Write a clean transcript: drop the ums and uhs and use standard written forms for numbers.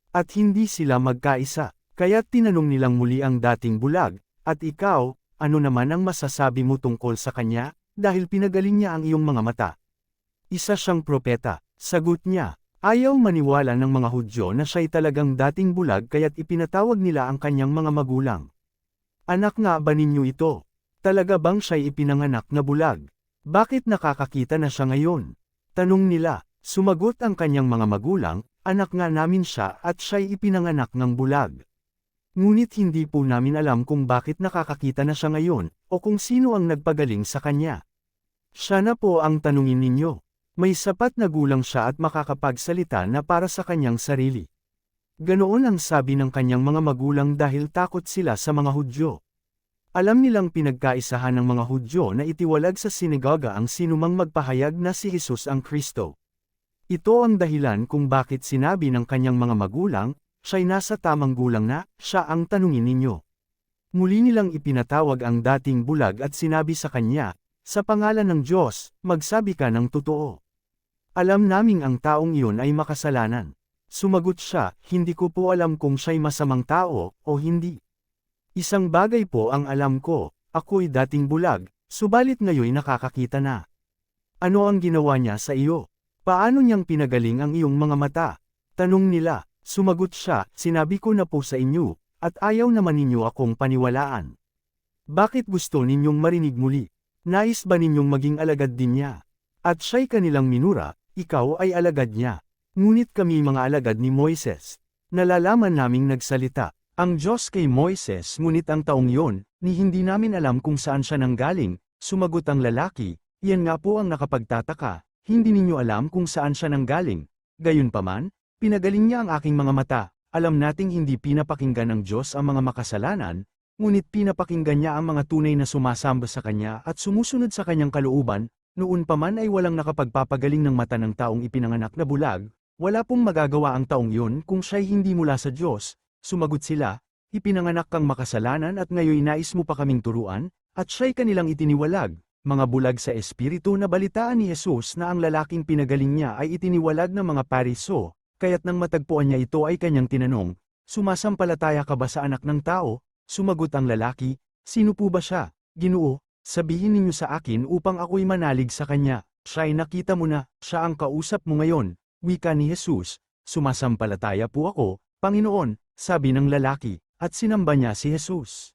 At hindi sila magkaisa, kaya't tinanong nilang muli ang dating bulag, "At ikaw, ano naman ang masasabi mo tungkol sa kanya, dahil pinagaling niya ang iyong mga mata?" "Isa siyang propeta," sagot niya. Ayaw maniwala ng mga Hudyo na siya'y talagang dating bulag kaya't ipinatawag nila ang kanyang mga magulang. "Anak nga ba ninyo ito? Talaga bang siya'y ipinanganak na bulag? Bakit nakakakita na siya ngayon?" Tanong nila. Sumagot ang kanyang mga magulang, "Anak nga namin siya at siya'y ipinanganak ng bulag. Ngunit hindi po namin alam kung bakit nakakakita na siya ngayon, o kung sino ang nagpagaling sa kanya. Siya na po ang tanungin ninyo. May sapat na gulang siya at makakapagsalita na para sa kanyang sarili." Ganoon ang sabi ng kanyang mga magulang dahil takot sila sa mga Hudyo. Alam nilang pinagkaisahan ng mga Hudyo na itiwalag sa sinagoga ang sinumang magpahayag na si Jesus ang Kristo. Ito ang dahilan kung bakit sinabi ng kanyang mga magulang, "Siya'y nasa tamang gulang na, siya ang tanungin ninyo." Muli nilang ipinatawag ang dating bulag at sinabi sa kanya, "Sa pangalan ng Diyos, magsabi ka ng totoo. Alam naming ang taong iyon ay makasalanan." Sumagot siya, "Hindi ko po alam kung siya'y masamang tao, o hindi. Isang bagay po ang alam ko, ako'y dating bulag, subalit ngayon nakakakita na." "Ano ang ginawa niya sa iyo? Paano niyang pinagaling ang iyong mga mata?" Tanong nila. Sumagot siya, "Sinabi ko na po sa inyo, at ayaw naman ninyo akong paniwalaan. Bakit gusto ninyong marinig muli? Nais ba ninyong maging alagad din niya? At siya'y kanilang minura, ikaw ay alagad niya. Ngunit kami mga alagad ni Moises. Nalalaman naming nagsalita ang Diyos kay Moises, ngunit ang taong iyon, ni hindi namin alam kung saan siya nanggaling." Sumagot ang lalaki, "Yan nga po ang nakapagtataka, hindi ninyo alam kung saan siya nanggaling. Gayunpaman, pinagaling niya ang aking mga mata. Alam nating hindi pinapakinggan ng Diyos ang mga makasalanan, ngunit pinapakinggan niya ang mga tunay na sumasamba sa Kanya at sumusunod sa Kanyang kalooban. Noon pa man ay walang nakapagpapagaling ng mata ng taong ipinanganak na bulag, wala pong magagawa ang taong iyon kung siya'y hindi mula sa Diyos." Sumagot sila, "Ipinanganak kang makasalanan at ngayon nais mo pa kaming turuan, at siya'y kanilang itiniwalag, mga bulag sa espiritu." Nabalitaan ni Jesus na ang lalaking pinagaling niya ay itiniwalag ng mga Pariso, kaya't nang matagpuan niya ito ay kanyang tinanong, "Sumasampalataya ka ba sa anak ng tao?" Sumagot ang lalaki, "Sino po ba siya, Ginoo? Sabihin ninyo sa akin upang ako'y manalig sa kanya." "Siya'y nakita mo na, siya ang kausap mo ngayon," wika ni Jesus. "Sumasampalataya po ako, Panginoon," sabi ng lalaki, at sinamba niya si Jesus.